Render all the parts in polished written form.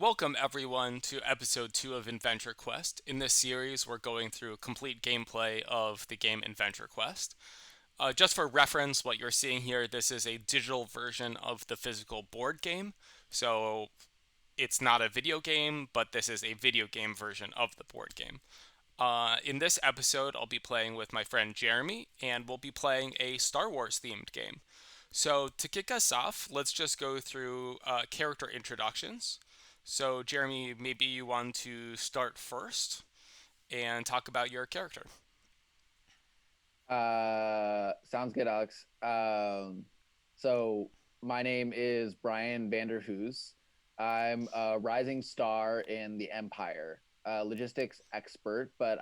Welcome, everyone, to episode 2 of Inventure Quest. In this series, we're going through a complete gameplay of the game Inventure Quest. Just for reference, what you're seeing here, this is a digital version of the physical board game. So it's not a video game, but this is a video game version of the board game. In this episode, I'll be playing with my friend Jeremy, and we'll be playing a Star Wars themed game. So, to kick us off, let's just go through character introductions. So, Jeremy, maybe you want to start first and talk about your character. Sounds good, Alex. So my name is Brian Vanderhoos. I'm a rising star in the Empire, logistics expert, but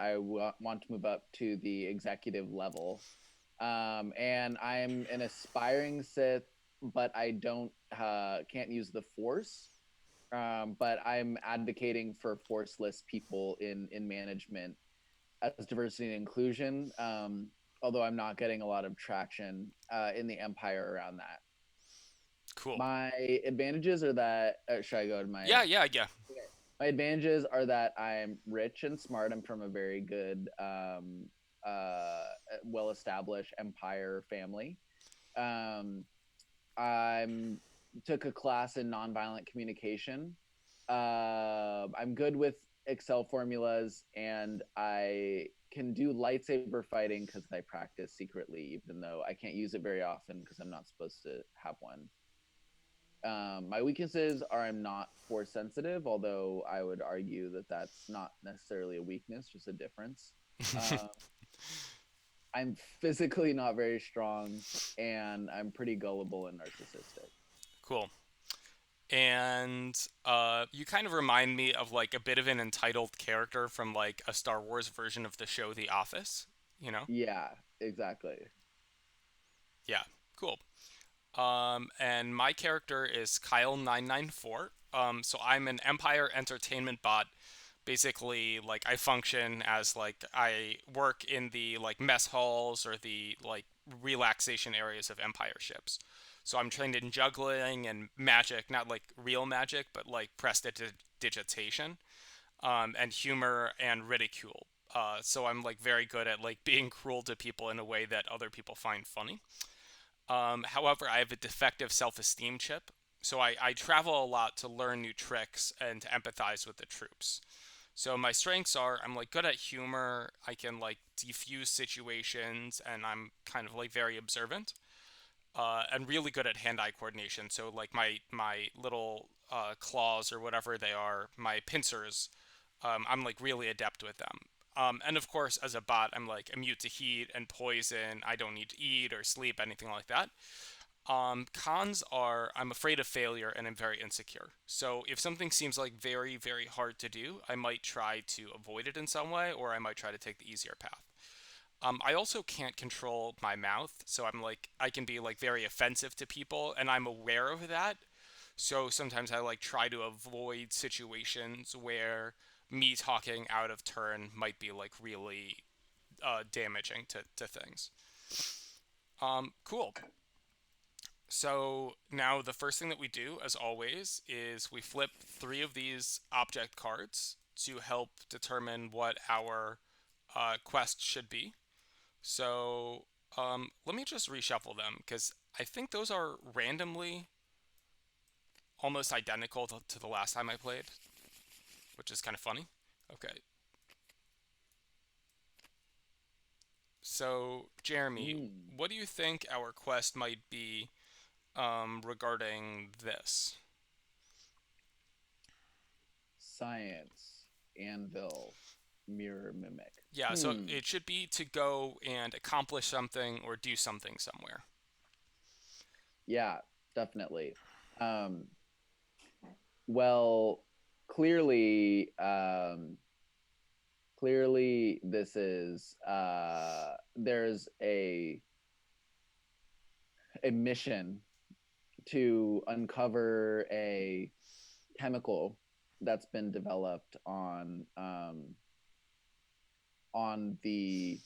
want to move up to the executive level. And I'm an aspiring Sith, but I don't can't use the Force. But I'm advocating for forceless people in management as diversity and inclusion. Although I'm not getting a lot of traction in the empire around that. Cool. My advantages are that, should I go to my? Yeah, yeah, yeah. Okay. My advantages are that I'm rich and smart. I'm from a very good, uh, well-established empire family. Um, I'm took a class in nonviolent communication. I'm good with Excel formulas, and I can do lightsaber fighting because I practice secretly, even though I can't use it very often because I'm not supposed to have one. My weaknesses are I'm not force sensitive, although I would argue that that's not necessarily a weakness, just a difference. Uh, I'm physically not very strong, and I'm pretty gullible and narcissistic. Cool. And you kind of remind me of like a bit of an entitled character from like a Star Wars version of the show The Office, you know? Yeah, exactly. Yeah, cool. And my character is Kyle994. So I'm an Empire Entertainment bot. Basically, like I function as like I work in the like mess halls or the like relaxation areas of Empire ships. So I'm trained in juggling and magic, not like real magic, but like prestidigitation, and humor and ridicule. So I'm like very good at like being cruel to people in a way that other people find funny. However, I have a defective self esteem chip, so I travel a lot to learn new tricks and to empathize with the troops. So my strengths are I'm like good at humor, I can like defuse situations, and I'm kind of like very observant, and really good at hand-eye coordination. So like my little claws or whatever they are, my pincers, I'm like really adept with them. And of course, as a bot, I'm like immune to heat and poison. I don't need to eat or sleep, anything like that. Cons are I'm afraid of failure and I'm very insecure. So if something seems like very, very hard to do, I might try to avoid it in some way, or I might try to take the easier path. I also can't control my mouth, so I'm like I can be like very offensive to people, and I'm aware of that. So sometimes I like try to avoid situations where me talking out of turn might be like really damaging to things. Cool. So now the first thing that we do, as always, is we flip three of these object cards to help determine what our quest should be. So let me just reshuffle them because I think those are randomly almost identical to the last time I played, which is kind of funny. Okay, so Jeremy, Mm. what do you think our quest might be regarding this? Science, anvil, mirror mimic. Yeah, so Hmm. it should be to go and accomplish something or do something somewhere. Yeah, definitely. Um, well, clearly, clearly, this is there's a mission to uncover a chemical that's been developed on the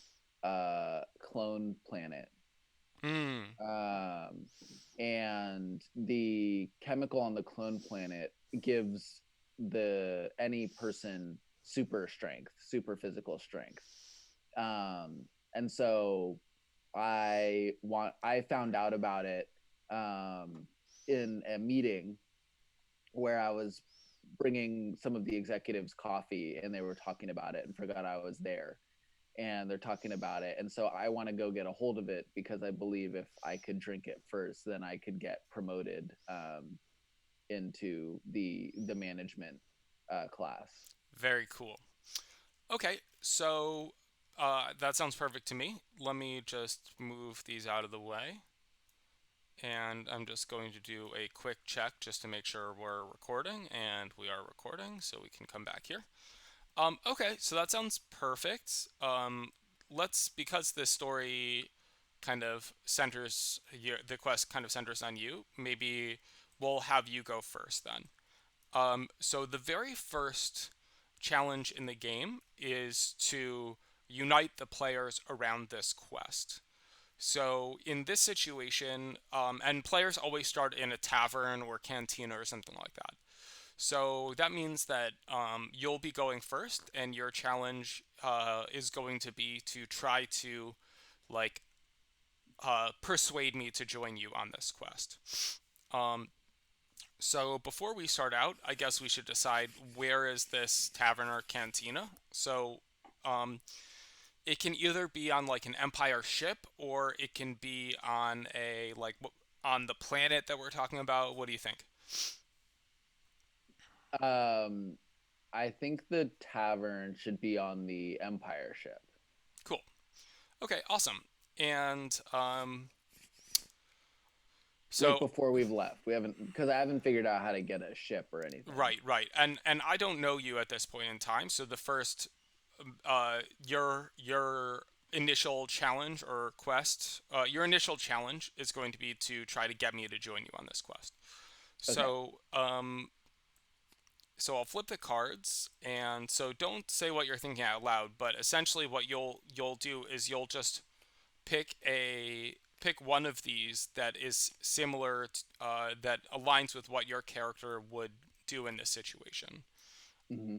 clone planet. Hmm. Um, and the chemical on the clone planet gives the any person super strength, super physical strength. Um, and so I found out about it in a meeting where I was bringing some of the executives coffee and they were talking about it and forgot I was there, and they're talking about it, and so I want to go get a hold of it because I believe if I could drink it first, then I could get promoted into the management class. Very cool. Okay, so that sounds perfect to me. Let me just move these out of the way. And I'm just going to do a quick check just to make sure we're recording, and we are recording, so we can come back here. Okay, so that sounds perfect. Let's, because this story kind of centers the quest kind of centers on you. Maybe we'll have you go first then. So the very first challenge in the game is to unite the players around this quest. So in this situation, and players always start in a tavern or cantina or something like that. So that means that you'll be going first, and your challenge is going to be to try to like persuade me to join you on this quest. Um, so before we start out, I guess we should decide where is this tavern or cantina. So um, it can either be on like an Empire ship, or it can be on a on the planet that we're talking about. What do you think? Um, I think the tavern should be on the Empire ship. Cool. Okay, awesome. And Like so before we've left, we haven't because I haven't figured out how to get a ship or anything. right. And I don't know you at this point in time. So the first your initial challenge or quest, your initial challenge is going to be to try to get me to join you on this quest. Okay. So I'll flip the cards, and so don't say what you're thinking out loud, but essentially what you'll do is you'll just pick one of these that is similar that aligns with what your character would do in this situation. Hmm.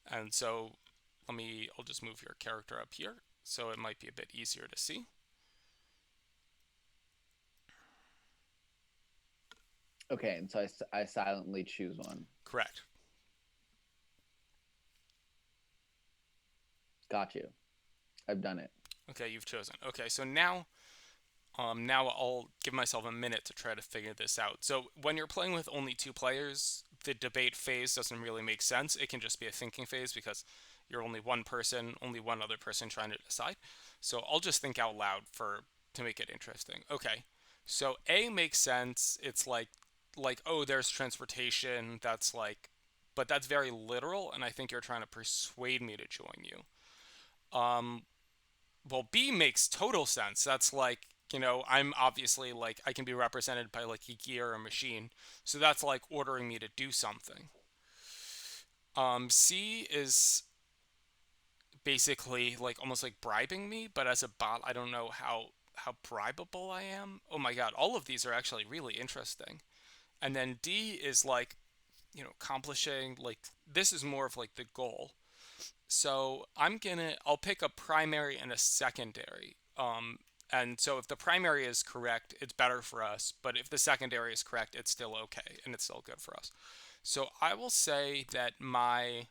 And so I'll just move your character up here so it might be a bit easier to see. Okay, and so I silently choose one. Correct. Got you. I've done it. Okay, you've chosen. Okay, so now I'll give myself a minute to try to figure this out. So when you're playing with only two players, the debate phase doesn't really make sense. It can just be a thinking phase because you're only one person, only one other person trying to decide. So I'll just think out loud for to make it interesting. Okay. So A makes sense. It's like oh, there's transportation. That's like but that's very literal, and I think you're trying to persuade me to join you. Um well, B makes total sense. That's like, I'm obviously like I can be represented by like a gear or a machine. So that's like ordering me to do something. C is basically like almost like bribing me, but as a bot, I don't know how bribable I am. Oh my god, all of these are actually really interesting. And then D is like, accomplishing like this is more of like the goal. So I'll pick a primary and a secondary. And so if the primary is correct, it's better for us. But if the secondary is correct, it's still okay and it's still good for us. So I will say that my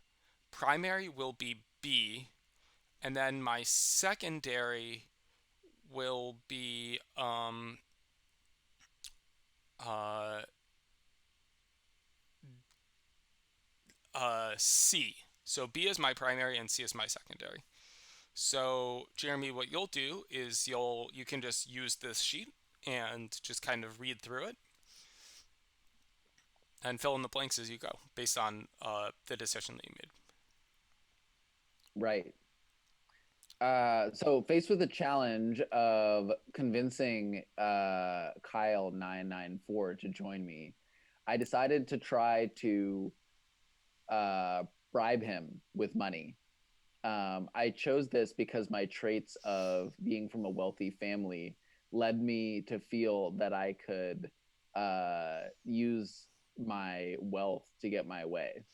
primary will be B, and then my secondary will be uh, C. So B is my primary and C is my secondary. So, Jeremy, what you'll do is you can just use this sheet and just kind of read through it and fill in the blanks as you go based on the decision that you made. Right. So faced with the challenge of convincing Kyle 994 to join me, I decided to try to uh, bribe him with money. I chose this because my traits of being from a wealthy family led me to feel that I could use my wealth to get my way.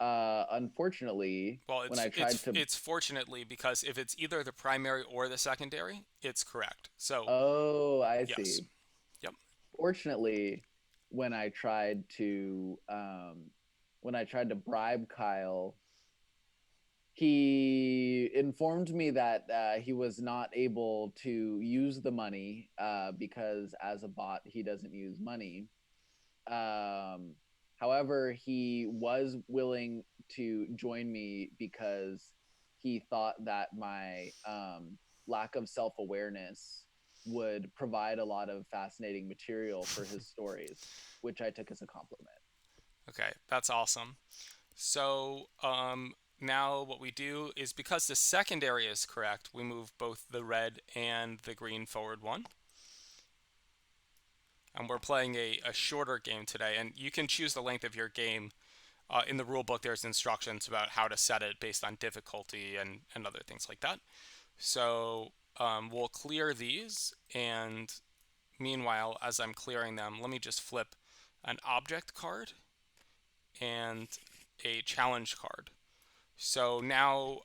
Unfortunately, Well, when I tried to, it's fortunately because if it's either the primary or the secondary, it's correct. So, oh, I yes. see. Yep. Fortunately, when I tried to, bribe Kyle, he informed me that he was not able to use the money because as a bot he doesn't use money. Um, However, he was willing to join me because he thought that my lack of self awareness would provide a lot of fascinating material for his stories, which I took as a compliment. Okay, that's awesome. So, now what we do is because the secondary is correct, we move both the red and the green forward one. And we're playing a shorter game today, and you can choose the length of your game. In the rule book, there's instructions about how to set it based on difficulty and other things like that. So we'll clear these, and meanwhile, as I'm clearing them, let me just flip an object card and a challenge card. So now,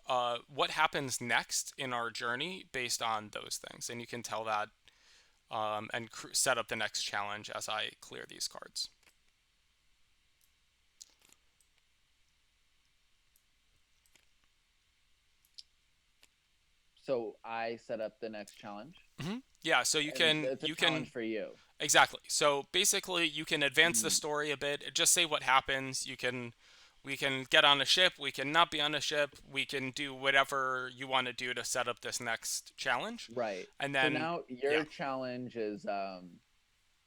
what happens next in our journey based on those things? And you can tell that and set up the next challenge as I clear these cards. So I set up the next challenge, Yeah, so you and can it's a you can challenge for you. exactly. So basically, you can advance the Mm, story a bit. Just say what happens. We can get on a ship. We can not be on a ship. We can do whatever you want to do to set up this next challenge, right. and So then now yeah.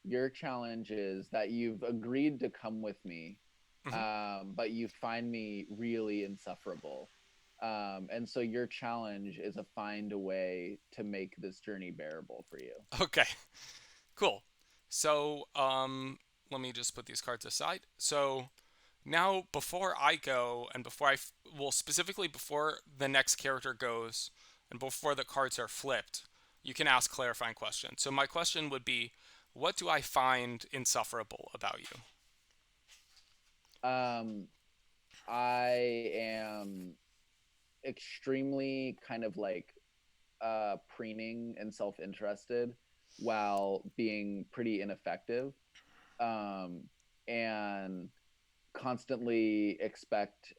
your challenge is that you've agreed to come with me, Hmm. but you find me really insufferable. And so your challenge is to find a way to make this journey bearable for you. Okay, cool. So let me just put these cards aside. So now, before I go, and well, specifically before the next character goes, and before the cards are flipped, you can ask clarifying questions. So, my question would be, what do I find insufferable about you? Um, I am extremely kind of like preening and self-interested while being pretty ineffective, um, and constantly expect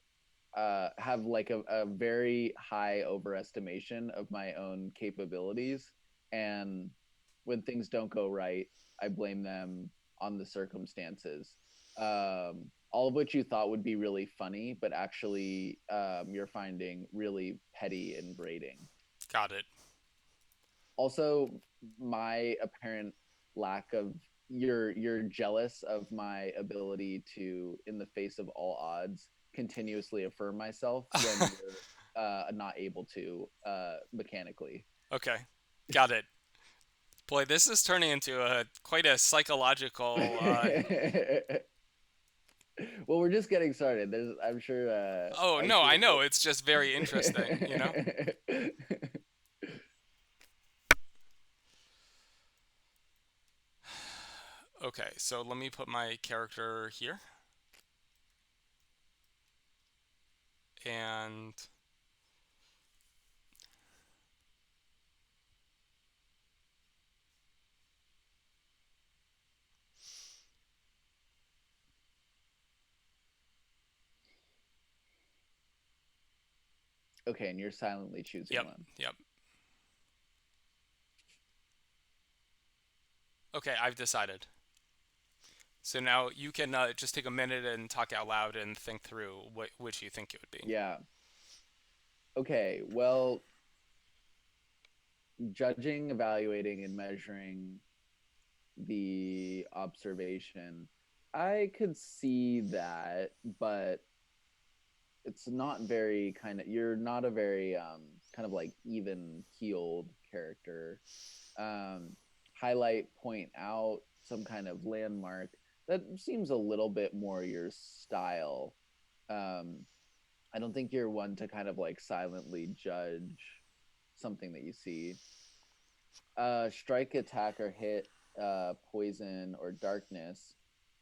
have like a very high overestimation of my own capabilities, and when things don't go right I blame them on the circumstances, all of which you thought would be really funny but actually you're finding really petty and grating. Got it. Also, my apparent lack of, you're jealous of my ability to, in the face of all odds, continuously affirm myself when you're not able to mechanically. Okay, got it. Boy, this is turning into a quite a psychological. Well, we're just getting started. There's, I'm sure, Oh I'm no, sure I know. It's just very interesting. You know. that. Okay, so let me put my character here, and Okay, and you're silently choosing yep, one. yep. Okay, I've decided. So now you can just take a minute and talk out loud and think through which you think it would be. Yeah. Okay. Well, judging, evaluating, and measuring the observation, I could see that, but it's not very kind of, you're not a very kind of like even keeled character. Um, Highlight, point out some kind of landmark that seems a little bit more your style. Um, I don't think you're one to kind of like silently judge something that you see. Strike, attack, or hit, poison, or darkness.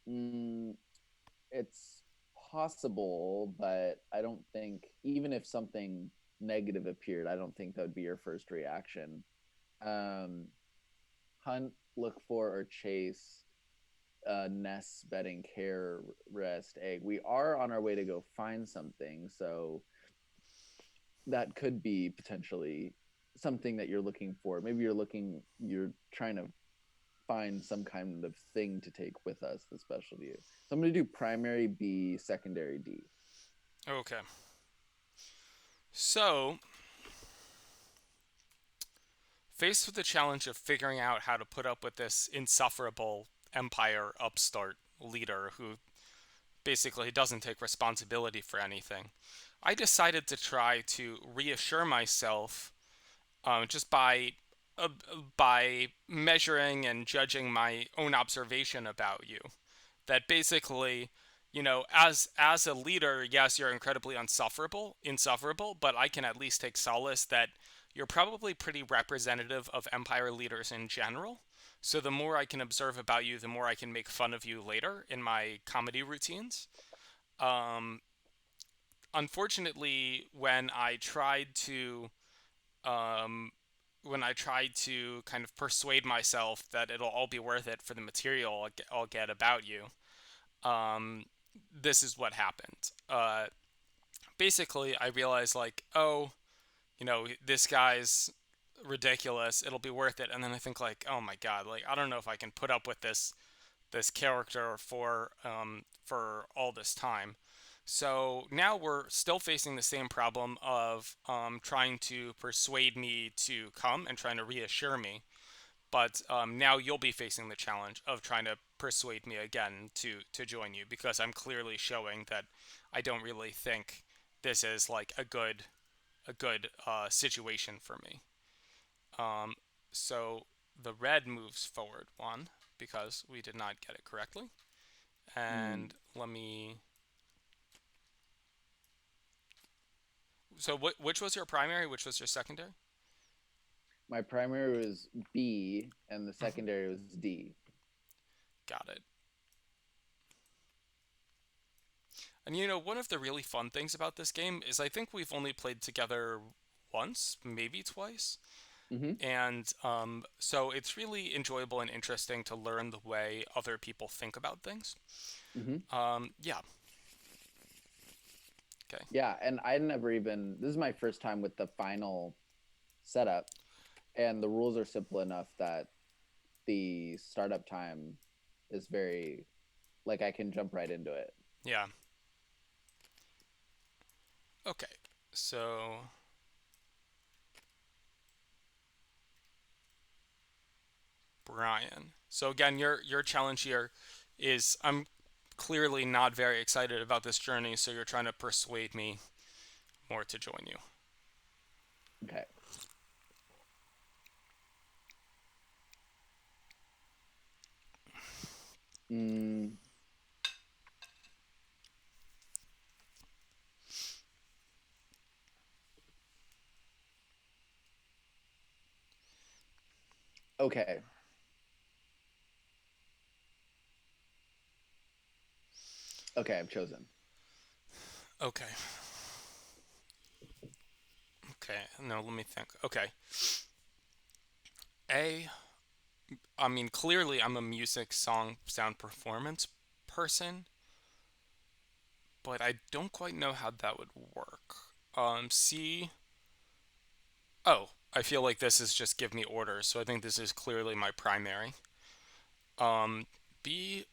Mm, it's possible, but I don't think, even if something negative appeared, I don't think that would be your first reaction. Um, Hunt, look for, or chase nest, bedding, care, rest, egg. We are on our way to go find something, so that could be potentially something that you're looking for. Maybe you're trying to find some kind of thing to take with us that's special to you. So I'm going to do primary B, secondary D. Okay. So, faced with the challenge of figuring out how to put up with this insufferable Empire upstart leader who basically doesn't take responsibility for anything, I decided to try to reassure myself just uh, by measuring and judging my own observation about you. That basically, as a leader, yes, you're incredibly insufferable, but I can at least take solace that you're probably pretty representative of Empire leaders in general. So the more I can observe about you, the more I can make fun of you later in my comedy routines. Um, Unfortunately, um, when I tried to kind of persuade myself that it'll all be worth it for the material I'll get about you, um, this is what happened. Basically, I realized like, oh, this guy's ridiculous. It'll be worth it. And then I think like, oh my god, like I don't know if I can put up with this character for all this time. So now we're still facing the same problem of trying to persuade me to come and trying to reassure me. But now you'll be facing the challenge of trying to persuade me again to join you because I'm clearly showing that I don't really think this is like a good situation for me. Um, so the red moves forward one because we did not get it correctly. Hmm. And let me. So which was your primary? Which was your secondary? My primary was B and the Hmm. secondary was D. Got it. And one of the really fun things about this game is I think we've only played together once, maybe twice. Mm-hmm. And so it's really enjoyable and interesting to learn the way other people think about things. Mm-hmm. Yeah. Okay. Yeah, and I never even. This is my first time with the final setup, and the rules are simple enough that the startup time is very like I can jump right into it. Yeah. Okay. So Brian. So again, your challenge here is I'm clearly not very excited about this journey, so you're trying to persuade me more to join you. Okay. Mm, okay. Okay, I've chosen. Okay. Okay. No, let me think. Okay. A I mean, clearly I'm a music song sound performance person, but I don't quite know how that would work. C Oh, I feel like this is just give me orders, so I think this is clearly my primary. Um B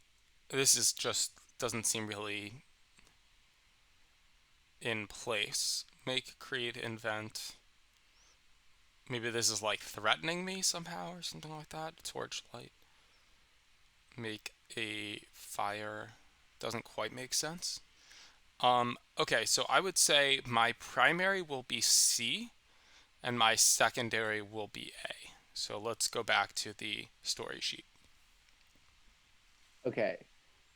this is just doesn't seem really in place. Make, create, invent. Maybe this is like threatening me somehow or something like that. Torchlight. Make a fire. Doesn't quite make sense. Okay, so I would say my primary will be C and my secondary will be A. So let's go back to the story sheet. Okay.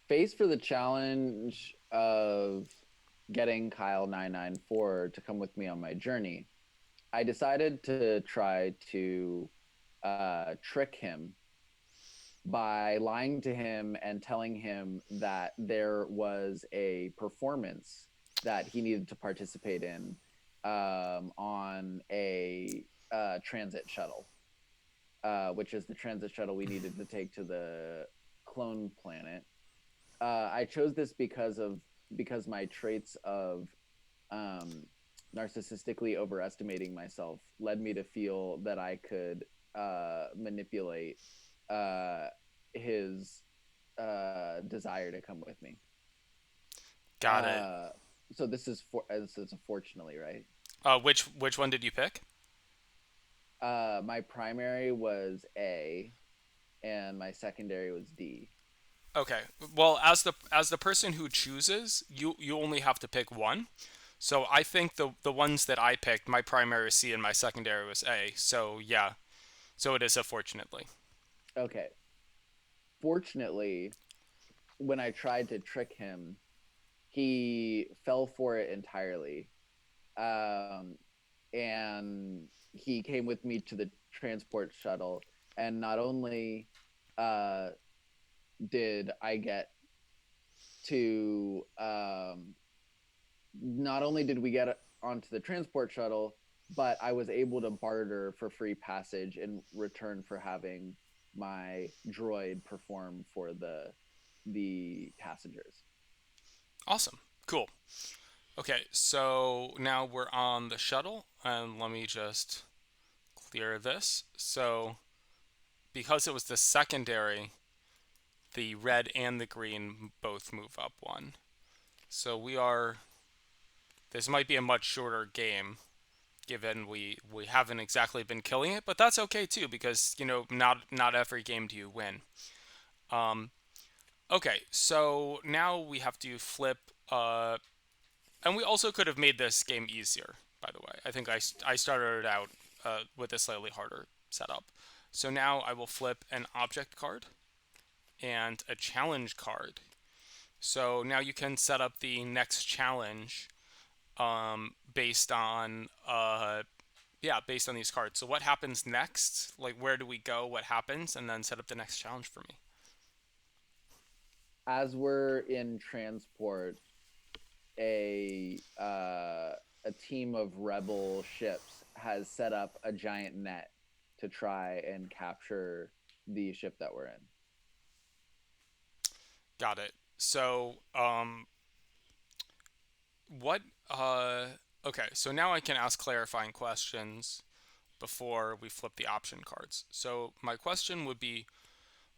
Face for the challenge of getting Kyle 994 to come with me on my journey. I decided to try to trick him by lying to him and telling him that there was a performance that he needed to participate in on a transit shuttle, which is the transit shuttle we needed to take to the clone planet. I chose this because my traits of um, narcissistically overestimating myself led me to feel that I could manipulate uh, his desire to come with me. Got it. Uh, so this is fortunately right. Which one did you pick? My primary was A, and my secondary was D. Okay. Well, as the person who chooses, you only have to pick one. So I think the ones that I picked, my primary was C and my secondary was A. So yeah. So it is a fortunately. Okay. Fortunately, when I tried to trick him, he fell for it entirely. Um, and he came with me to the transport shuttle. And not only uh, did I get to, not only did we get onto the transport shuttle, but I was able to barter for free passage in return for having my droid perform for the passengers. Awesome. Cool. Okay, so now we're on the shuttle, and let me just clear this. So because it was the secondary, the red and the green both move up one. So we are. This might be a much shorter game, given we haven't exactly been killing it, but that's okay too because not every game do you win. Um, okay, so now we have to flip. And we also could have made this game easier. By the way, I think I started it out with a slightly harder setup. So now I will flip an object card and a challenge card. So now you can set up the next challenge based on based on these cards. So what happens next? Like where do we go? What happens? And then set up the next challenge for me. As we're in transport, a team of rebel ships has set up a giant net to try and capture the ship that we're in. Got it. So what okay, so now I can ask clarifying questions before we flip the option cards. So my question would be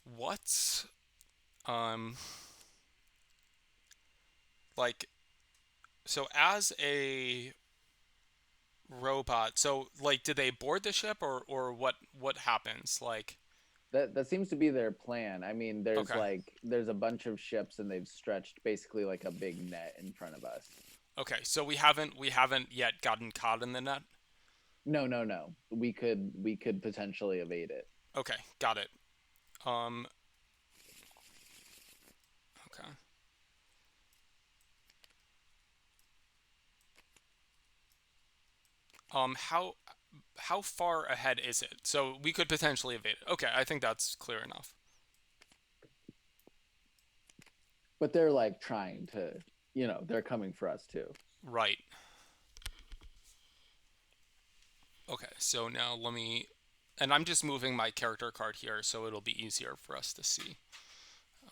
what um like so as a robot, so like did they board the ship or what happens? Like That seems to be their plan. I mean, okay. there's a bunch of ships and they've stretched basically like a big net in front of us. Okay, so we haven't yet gotten caught in the net. No, no, no. We could potentially evade it. Okay, got it. Um okay. How far ahead is it? So we could potentially evade it. Okay, I think that's clear enough. But they're like trying to, they're coming for us too. Right. Okay, so now let me and I'm just moving my character card here so it'll be easier for us to see.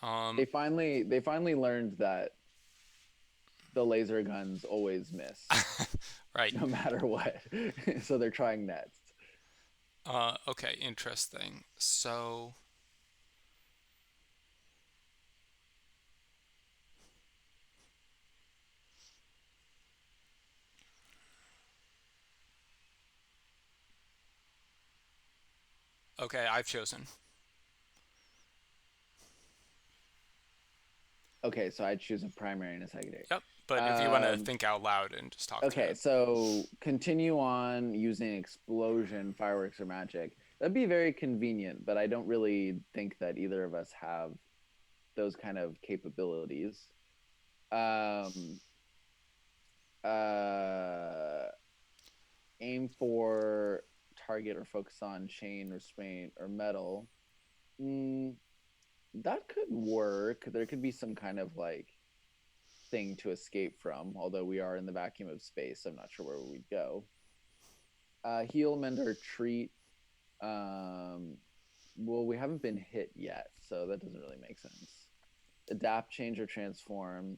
Um They finally learned that the laser guns always miss right. no matter what. So they're trying nets. Okay, interesting. So okay, I've chosen. Okay, so I choose a primary and a secondary. Yep. But if you want to Um, think out loud and just talk through okay, it. so continue on using explosion, fireworks, or magic. That'd be very convenient, but I don't really think that either of us have those kind of capabilities. Um, uh, Aim for target or focus on chain, restraint, or metal. Mm, That could work. There could be some kind of like thing to escape from, although we are in the vacuum of space. I'm not sure where we'd go. Heal, mend, or treat. Um, well, we haven't been hit yet, so that doesn't really make sense. Adapt, change, or transform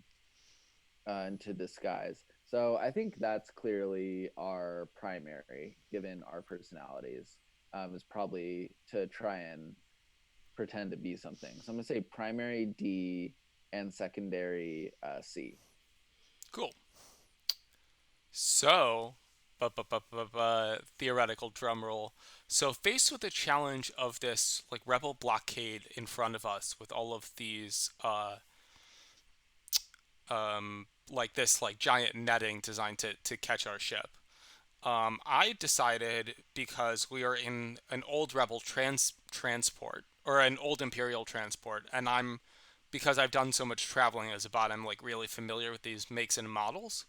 into disguise. So I think that's clearly our primary, given our personalities, is probably to try and pretend to be something. So I'm gonna say primary D and secondary C. Cool. So, theoretical drum roll. So, faced with the challenge of this like rebel blockade in front of us, with all of these like this like giant netting designed to catch our ship, I decided, because we are in an old rebel transport, or an old imperial transport, and because I've done so much traveling as a bot, I'm like really familiar with these makes and models,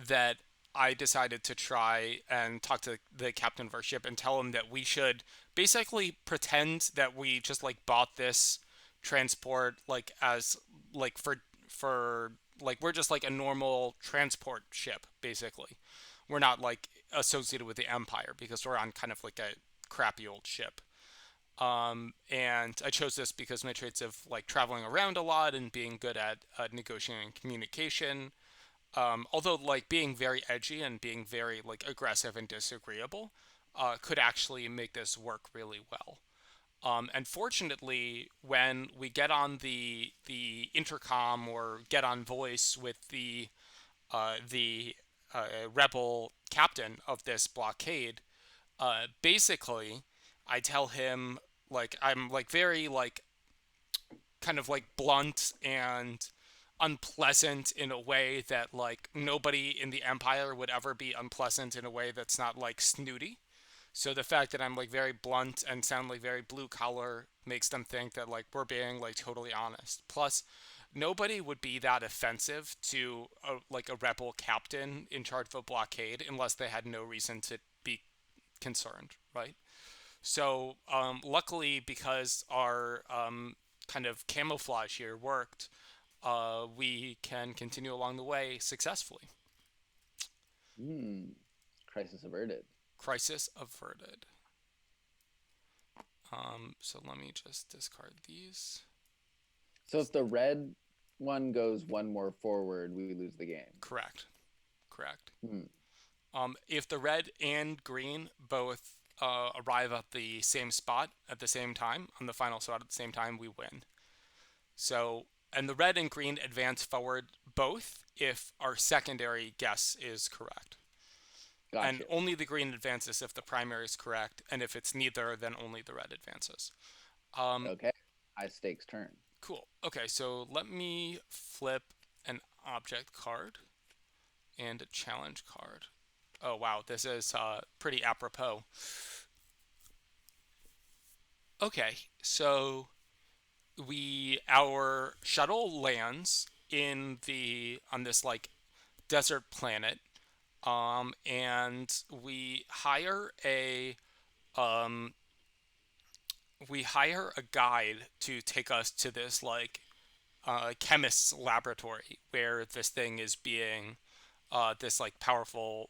that I decided to try and talk to the captain of our ship and tell him that we should basically pretend that we just like bought this transport like as like for like we're just like a normal transport ship basically. We're not like associated with the empire because we're on kind of like a crappy old ship. And I chose this because my traits of like traveling around a lot and being good at negotiating and communication, although like being very edgy and being very like aggressive and disagreeable, could actually make this work really well. And fortunately, when we get on the intercom or get on voice with the rebel captain of this blockade, basically, I tell him like I'm like very like kind of like blunt and unpleasant in a way that like nobody in the empire would ever be unpleasant in a way that's not like snooty. So the fact that I'm like very blunt and sound like very blue collar makes them think that like we're being like totally honest. Plus, nobody would be that offensive to like a rebel captain in charge of a blockade unless they had no reason to be concerned, right? So, luckily, because our kind of camouflage here worked, we can continue along the way successfully. Hmm. Crisis averted. Crisis averted. So let me just discard these. So if the red one goes one more forward, we lose the game. Correct. Correct. Hmm. If the red and green both arrive at the same spot at the same time, on the final spot at the same time, we win. So, and the red and green advance forward both if our secondary guess is correct. Got And you. only the green advances if the primary is correct, and if it's neither, then only the red advances. Um, Okay. High stakes turn. cool. Okay, so let me flip an object card and a challenge card. Oh wow, this is pretty apropos. Okay, so our shuttle lands in the on this like desert planet, and um, we hire a guide to take us to this like chemist's laboratory where this thing is being this like powerful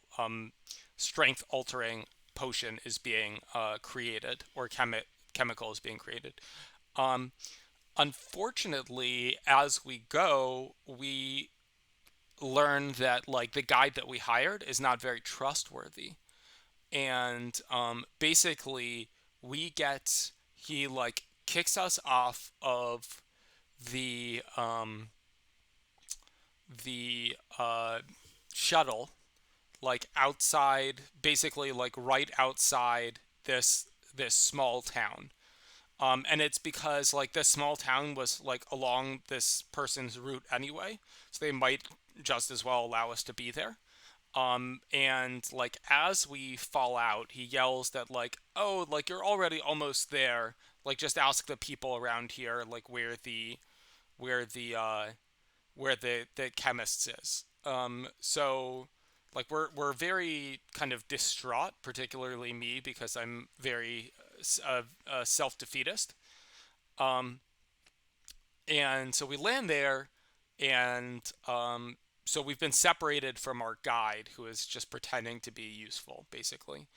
strength altering potion is being created, or chemical is being created. Um, Unfortunately, as we go, we learn that like the guide that we hired is not very trustworthy, and basically we get he like kicks us off of the the shuttle, like outside, basically like right outside this small town. And it's because like this small town was like along this person's route anyway, so they might just as well allow us to be there. And like as we fall out, he yells that like, "Oh, like you're already almost there. Like just ask the people around here, like where the the chemists is." So like we're very kind of distraught, particularly me because I'm very self defeatist. Um, and so we land there, and so we've been separated from our guide, who is just pretending to be useful, basically.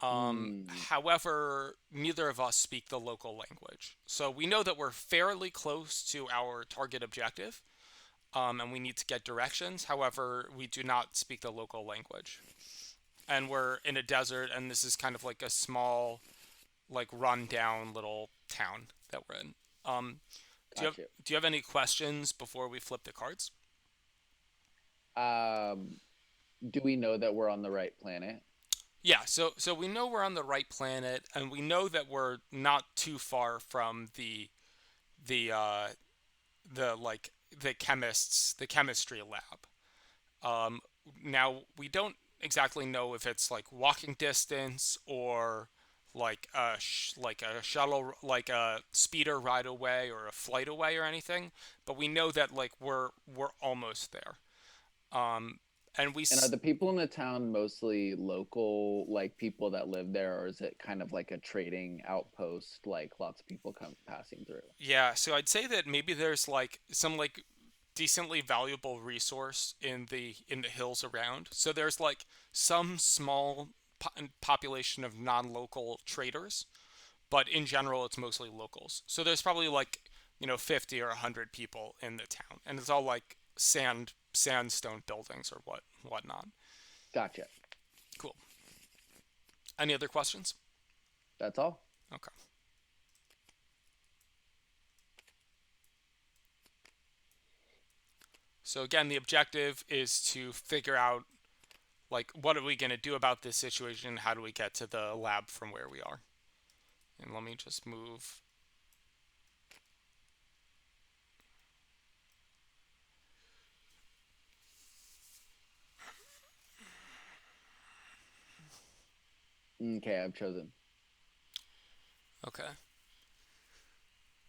Mm, However, neither of us speak the local language. So we know that we're fairly close to our target objective, and we need to get directions. However, we do not speak the local language. And we're in a desert, and this is kind of like a small, like run down little town that we're in. Um, got you. do you have any questions before we flip the cards? Um, do we know that we're on the right planet? Yeah, so we know we're on the right planet, and we know that we're not too far from the uh, the chemistry lab. Um, Now we don't exactly know if it's like walking distance or like like a shuttle, like a speeder ride away or a flight away or anything, but we know that like we're almost there. Um, and And are the people in the town mostly local, like people that live there, or is it kind of like a trading outpost, like lots of people come passing through? Yeah, so I'd say that maybe there's like some like decently valuable resource in the hills around. So there's like some small population of non-local traders, but in general it's mostly locals. So there's probably like, 50 or 100 people in the town, and it's all like sandstone buildings or whatnot. Gotcha. Cool. Any other questions? That's all. Okay. So again, the objective is to figure out like what are we going to do about this situation? How do we get to the lab from where we are? And let me just move. Okay, I've chosen. Okay.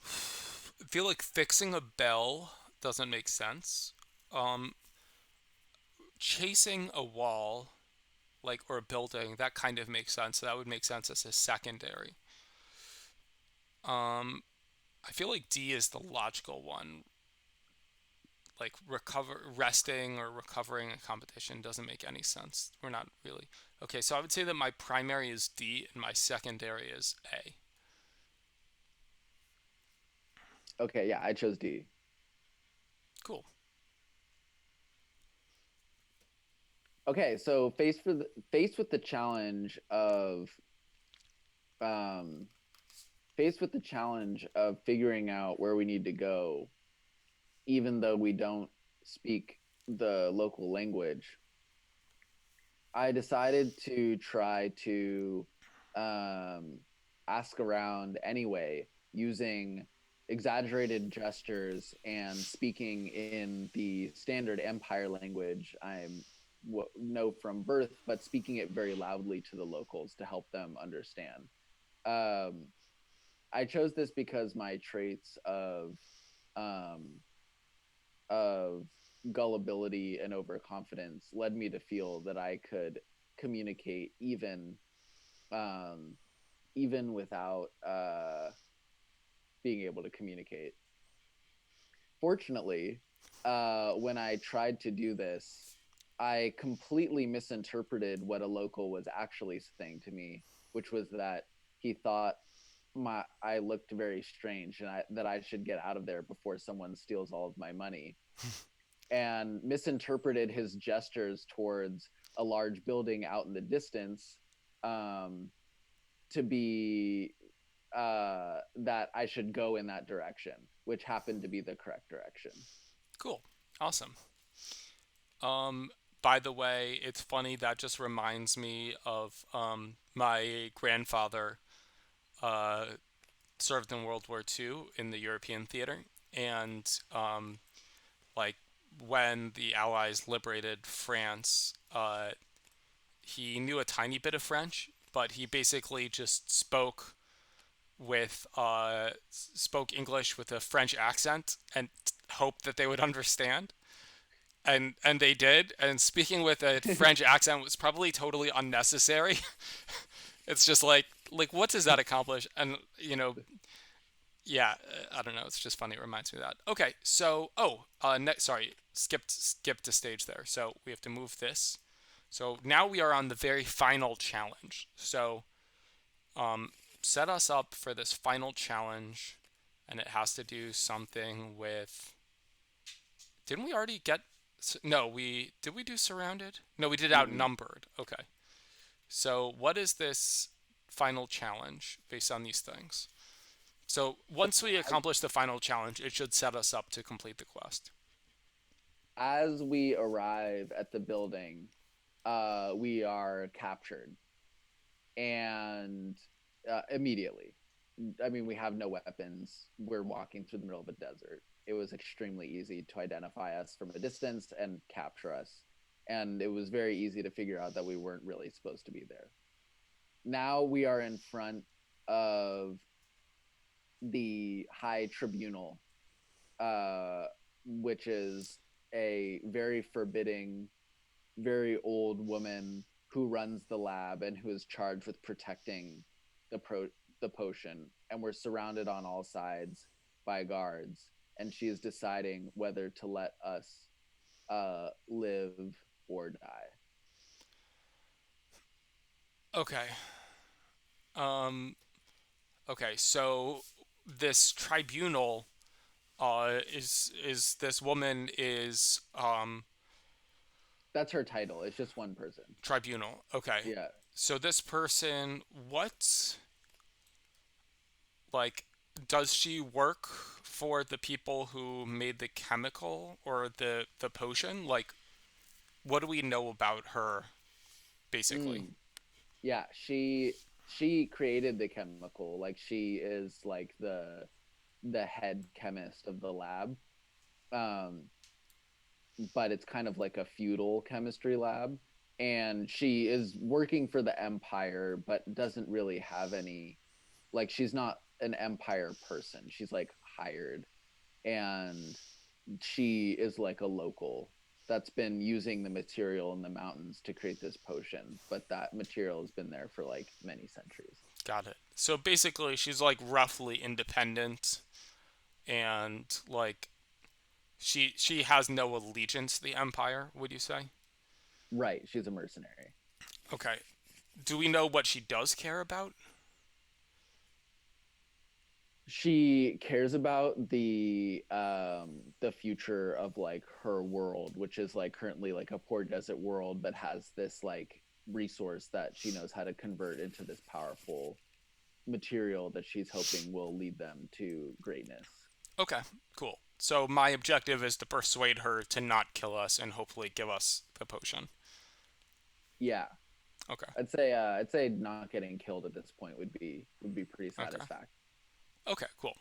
I feel like fixing a bell doesn't make sense. Um, Chasing a wall, like, or a building, that kind of makes sense. That would make sense as a secondary. Um, I feel like D is the logical one. Like resting or recovering a competition doesn't make any sense. We're not really. Okay, so I would say that my primary is D and my secondary is A. Okay, yeah, I chose D. Cool. Okay, so faced with the challenge of um faced with the challenge of figuring out where we need to go, even though we don't speak the local language, I decided to try to um, ask around anyway, using exaggerated gestures and speaking in the standard Empire language know from birth, but speaking it very loudly to the locals to help them understand. Um, I chose this because my traits um, of gullibility and overconfidence led me to feel that I could communicate um, even without being able to communicate. Fortunately, when I tried to do this, I completely misinterpreted what a local was actually saying to me, which was that he thought my I looked very strange and that I should get out of there before someone steals all of my money, and misinterpreted his gestures towards a large building out in the distance um, to be that I should go in that direction, which happened to be the correct direction. Cool. Awesome. Um, by the way, it's funny that just reminds me of my grandfather uh, served in World War II in the European theater, and like when the Allies liberated France, he knew a tiny bit of French, but he basically just spoke English with a French accent and hoped that they would understand. And they did. And speaking with a French accent was probably totally unnecessary. It's just like what does that accomplish? And Yeah, I don't know. It's just funny. It reminds me of that. Okay, so next. Sorry, skipped a stage there. So we have to move this. So now we are on the very final challenge. So um, set us up for this final challenge, and it has to do something with. Didn't we already get? No, we did. We do surrounded? No, we did Mm-mm. outnumbered. Okay. So what is this final challenge based on these things? So So once we as, accomplish the final challenge, it should set us up to complete the quest. as we arrive at the building, we are captured and immediately. I mean, we have no weapons. We're walking through the middle of a desert. It was extremely easy to identify us from a distance and capture us. And it was very easy to figure out that we weren't really supposed to be there. Now we are in front of the High Tribunal, which is a very forbidding, very old woman who runs the lab and who is charged with protecting the the potion. And we're surrounded on all sides by guards, and she is deciding whether to let us live or die. Okay. Um. Okay. So this tribunal is this woman is That's her title. It's just one person. tribunal. Okay. Yeah. So this person, what like does she work for the people who made the chemical or the potion? Like, what do we know about her basically? Mm. Yeah. She created the chemical. Like she is like the head chemist of the lab. Um, but it's kind of like a feudal chemistry lab. And she is working for the Empire, but doesn't really have any, like, she's not an Empire person. She's like hired. And she is like a local that's been using the material in the mountains to create this potion. But that material has been there for like many centuries. Got it. So basically, she's like roughly independent and like she has no allegiance to the empire, would you say? Right. She's a mercenary. Okay. Do we know what she does care about? She cares about the future of like her world, which is like currently like a poor desert world, but has this like resource that she knows how to convert into this powerful material that she's hoping will lead them to greatness. Okay, cool. So my objective is to persuade her to not kill us and hopefully give us the potion. Yeah, Okay. I'd say not getting killed at this point would be pretty Okay. satisfactory. Okay, cool.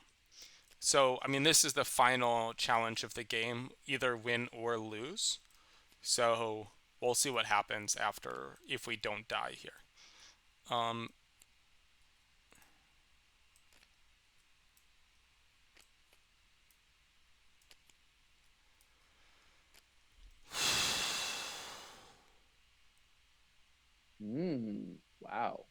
So, I mean, this is the final challenge of the game, either win or lose. So, we'll see what happens after if we don't die here. Um, Wow.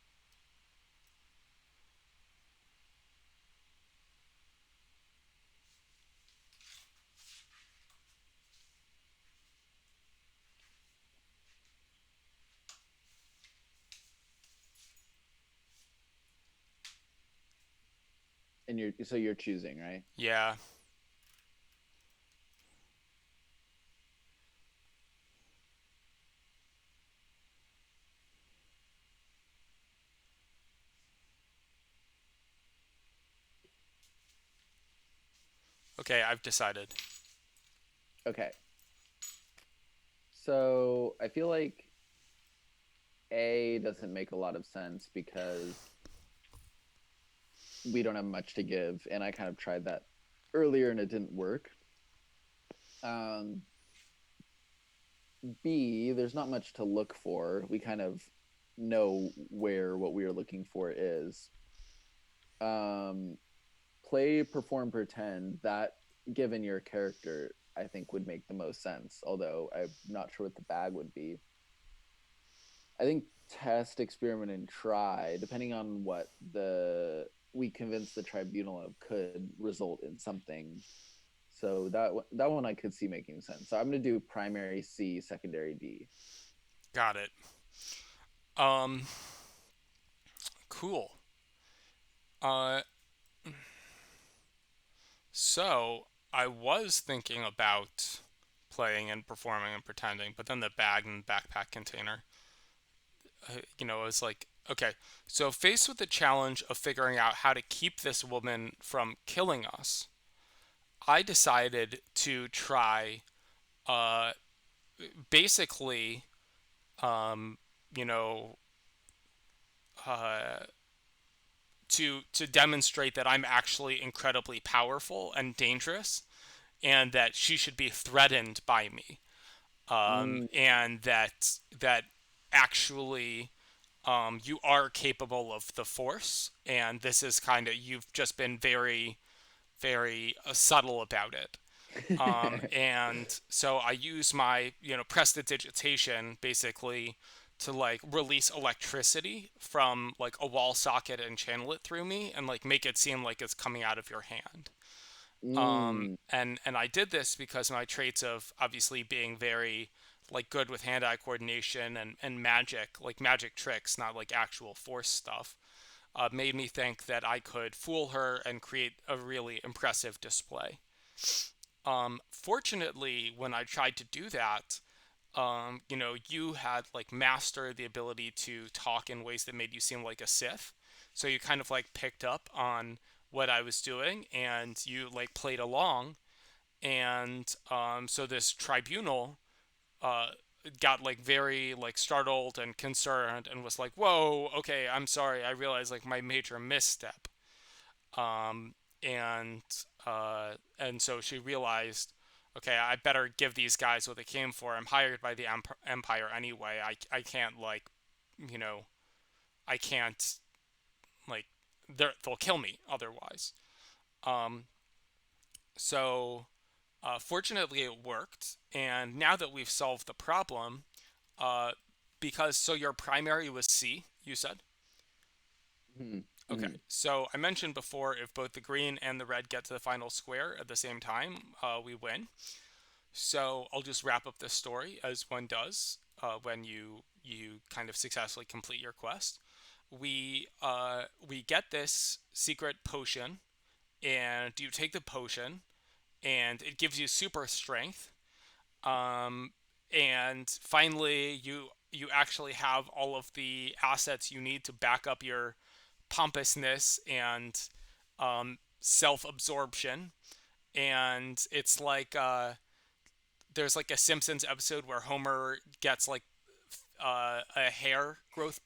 And you're choosing, right? yeah. Okay, I've decided. Okay. So I feel like A doesn't make a lot of sense because we don't have much to give, and I kind of tried that earlier and it didn't work. Um, B, there's not much to look for. We kind of know where what we are looking for is. Um, Play, perform, pretend. That, given your character, I think would make the most sense. Although I'm not sure what the bag would be. I think test, experiment, and try, depending on what the we convinced the tribunal of could result in something. So that one I could see making sense. So I'm gonna do primary C, secondary D. Got it. Um, cool. Uh, so I was thinking about playing and performing and pretending, but then the bag and backpack container, it was like, okay, so faced with the challenge of figuring out how to keep this woman from killing us, I decided to try, uh, basically, um, you know, uh, to demonstrate that I'm actually incredibly powerful and dangerous, and that she should be threatened by me, Mm. and that actually, you are capable of the Force, and this is kind of, you've just been very, very subtle about it. And so I use my, prestidigitation basically to like release electricity from like a wall socket and channel it through me and like make it seem like it's coming out of your hand. Mm. And I did this because my traits of obviously being very like good with hand-eye coordination and magic, like magic tricks, not like actual force stuff, made me think that I could fool her and create a really impressive display. Fortunately, when I tried to do that, you had like mastered the ability to talk in ways that made you seem like a Sith. So you kind of like picked up on what I was doing and you like played along. And so this tribunal uh, got like very like startled and concerned and was like, "Whoa, okay, I'm sorry. I realized like my major misstep." Um, and and so she realized, okay, I better give these guys what they came for. I'm hired by the empire anyway. I can't like, you know, I can't like, they'll kill me otherwise. Um, so fortunately it worked, and now that we've solved the problem, uh, because so your primary was C, you said. Mm. Okay, Mm. so I mentioned before, if both the green and the red get to the final square at the same time, we win. So I'll just wrap up this story as one does when you kind of successfully complete your quest. We get this secret potion, and you take the potion, and it gives you super strength. Um, and finally, you actually have all of the assets you need to back up your pompousness and self-absorption. And it's like there's like a Simpsons episode where Homer gets like a uh, hair growth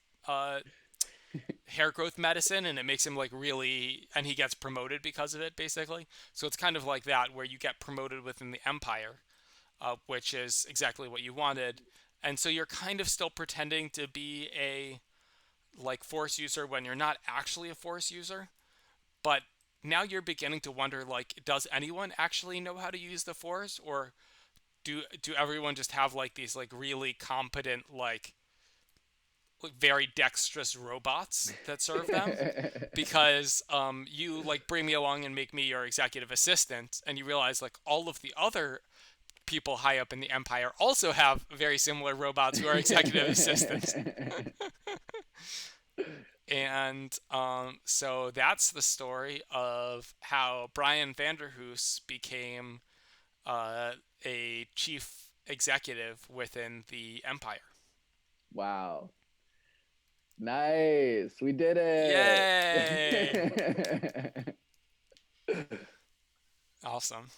medicine, and it makes him like really, and he gets promoted because of it basically. So it's kind of like that, where you get promoted within the empire, which is exactly what you wanted. And so you're kind of still pretending to be a like force user when you're not actually a force user, but now you're beginning to wonder, like, does anyone actually know how to use the force, or do everyone just have like these like really competent like very dexterous robots that serve them? Because you like bring me along and make me your executive assistant, and you realize like all of the other people high up in the empire also have very similar robots who are executive assistants. And so that's the story of how Brian Vanderhoos became a chief executive within the empire. Wow. Nice. We did Yay! it. Awesome.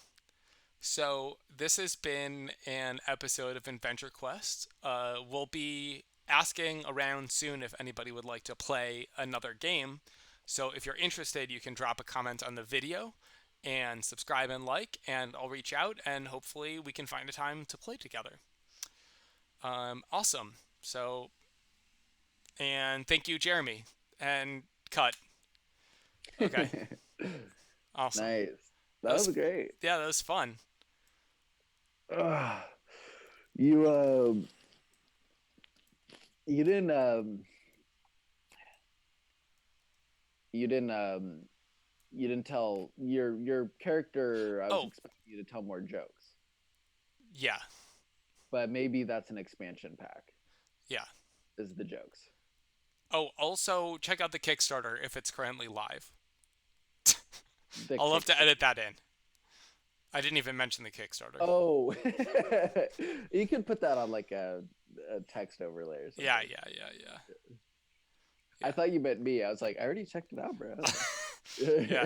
So this has been an episode of Inventure Quest. We'll be asking around soon if anybody would like to play another game. So if you're interested, you can drop a comment on the video and subscribe and like, and I'll reach out and hopefully we can find a time to play together. Awesome. So, and thank you, Jeremy. And cut. Okay. Awesome. Nice. That That was, was great. yeah, that was fun. Ugh. You you didn't You didn't you didn't tell your character. I was Oh, expecting you to tell more jokes, yeah, but maybe that's an expansion pack. yeah. Is the jokes Oh, also check out the Kickstarter if it's currently live. the I'll have to edit Kickstarter? that in. I didn't even mention the Kickstarter. Oh, you could put that on like a text overlay or Yeah, something. yeah, yeah, yeah, I yeah, thought you meant me. I was like, I already checked it out, bro. yeah.